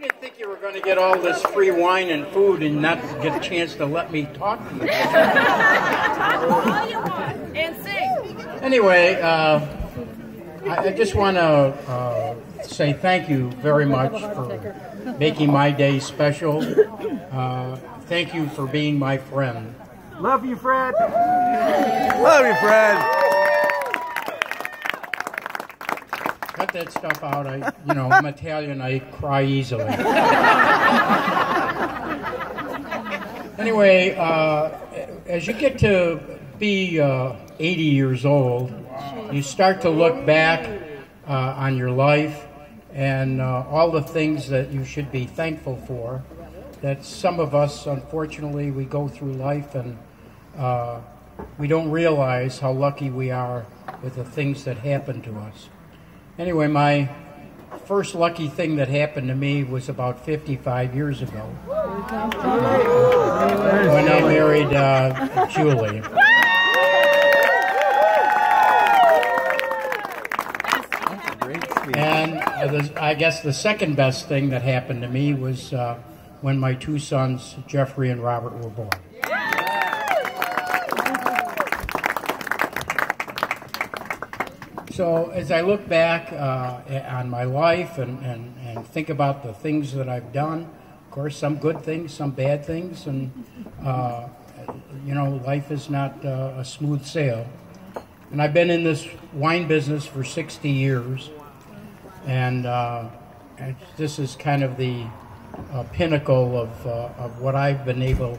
didn't think you were going to get all this free wine and food and not get a chance to let me talk to you. All you want. And sing. Anyway, I just want to say thank you very much for making my day special. Thank you for being my friend. Love you, Fred. Love you, Fred. Cut that stuff out. I'm Italian. I cry easily. Anyway, as you get to be 80 years old, you start to look back on your life and all the things that you should be thankful for. That some of us, unfortunately, we go through life and we don't realize how lucky we are with the things that happen to us. Anyway, my first lucky thing that happened to me was about 55 years ago when I married Julie. And I guess the second best thing that happened to me was when my two sons, Jeffrey and Robert, were born. So as I look back on my life and think about the things that I've done, of course, some good things, some bad things, and life is not a smooth sail. And I've been in this wine business for 60 years, and this is kind of the pinnacle of what I've been able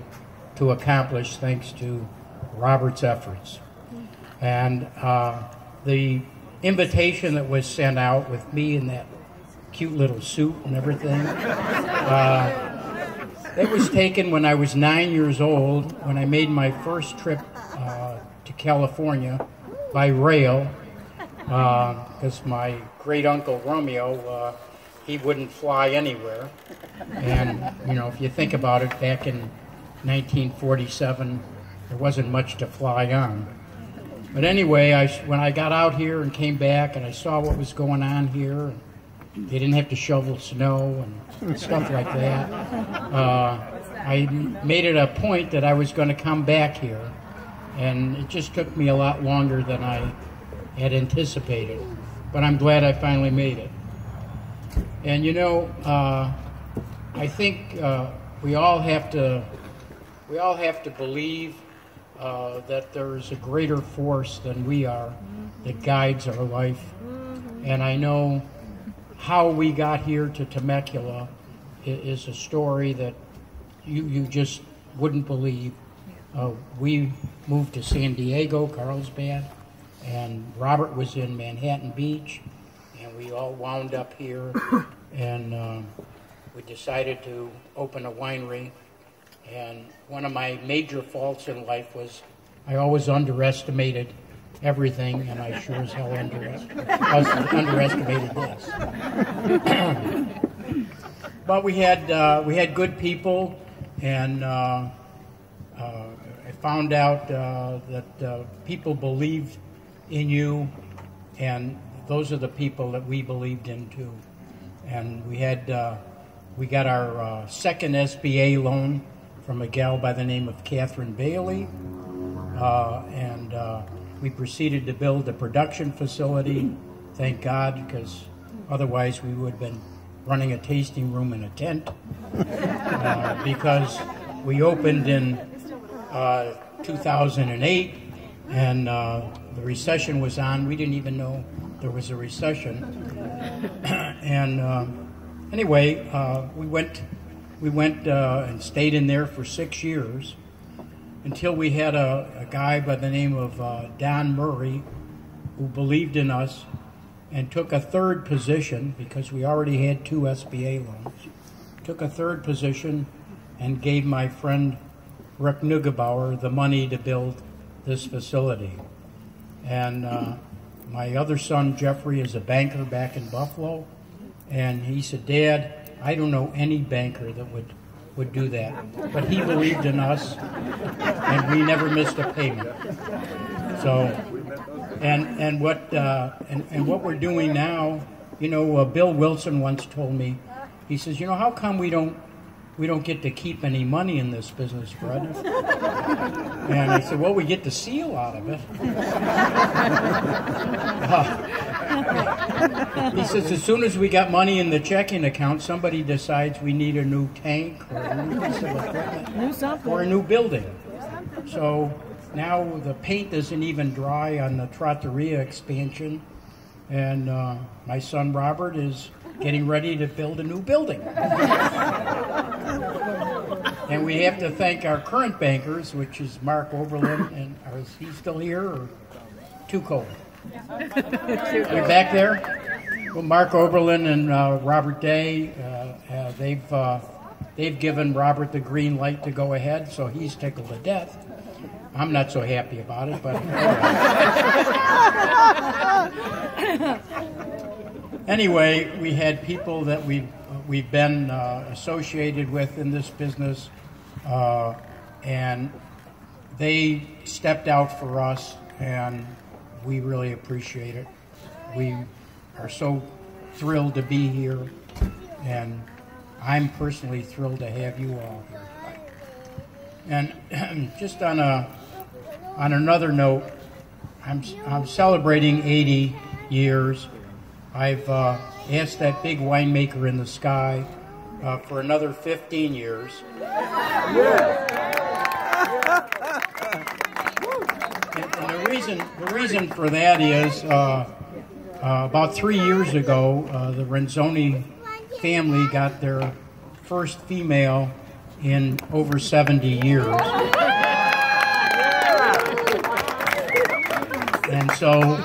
to accomplish thanks to Robert's efforts. And the invitation that was sent out with me in that cute little suit and everything, it was taken when I was 9 years old, when I made my first trip to California by rail, because my great uncle Romeo, he wouldn't fly anywhere. And if you think about it, back in 1947 there wasn't much to fly on. But anyway, when I got out here and came back and I saw what was going on here, they didn't have to shovel snow and stuff like that, I made it a point that I was going to come back here. And it just took me a lot longer than I had anticipated. But I'm glad I finally made it. And I think we all have to believe that there is a greater force than we are that guides our life. And I know how we got here to Temecula is a story that you just wouldn't believe. We moved to San Diego, Carlsbad, and Robert was in Manhattan Beach, and we all wound up here, and we decided to open a winery. And one of my major faults in life was I always underestimated everything, and I sure as hell underestimated this. But we had good people, and I found out that people believed in you, and those are the people that we believed in too. And we got our second SBA loan from a gal by the name of Catherine Bailey, and we proceeded to build a production facility, thank God, because otherwise we would have been running a tasting room in a tent, because we opened in 2008, and the recession was on. We didn't even know there was a recession. And anyway, we went and stayed in there for 6 years until we had a guy by the name of Don Murray who believed in us and took a third position, because we already had 2 SBA loans, took a third position and gave my friend Rick Neugebauer the money to build this facility. And my other son, Jeffrey, is a banker back in Buffalo, and he said, "Dad, I don't know any banker that would do that." But he believed in us, and we never missed a payment. So, and what we're doing now, Bill Wilson once told me, He says, you know, how come we don't get to keep any money in this business, Fred? And I said, well, we get to see a lot of it. He says, as soon as we got money in the checking account, somebody decides we need a new tank or a new piece of equipment or a new building. So now the paint isn't even dry on the Trattoria expansion, and my son Robert is getting ready to build a new building. And we have to thank our current bankers, which is Mark Oberlin, and is he still here, or too cold? You're back there? Well, Mark Oberlin and Robert Day, they've given Robert the green light to go ahead, so he's tickled to death. I'm not so happy about it, but anyway, we had people that we've been associated with in this business, and they stepped out for us, and we really appreciate it. We are so thrilled to be here, and I'm personally thrilled to have you all here. And just on another note, I'm celebrating 80 years. I've asked that big winemaker in the sky for another 15 years. And the reason for that is about 3 years ago, the Renzoni family got their first female in over 70 years. And so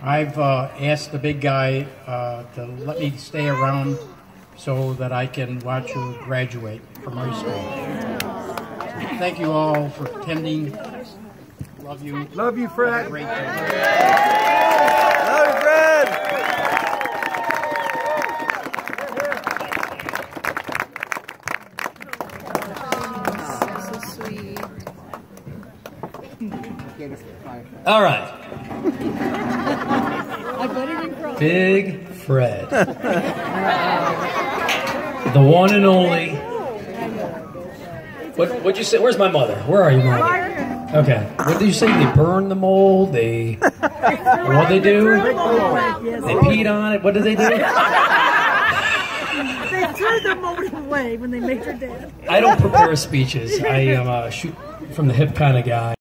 I've asked the big guy to let me stay around so that I can watch her graduate from high school. Thank you all for attending. Love you. Love you, Fred. Have a great day. Love you, Fred. So sweet. All right. Big Fred. The one and only. What'd you say? Where's my mother? Where are you, Mother? Okay. What did you say? They burned the mold? What'd they do? They peed on it? What did they do? They threw the mold away when they made her dead. I don't prepare speeches. I am a shoot from the hip kind of guy.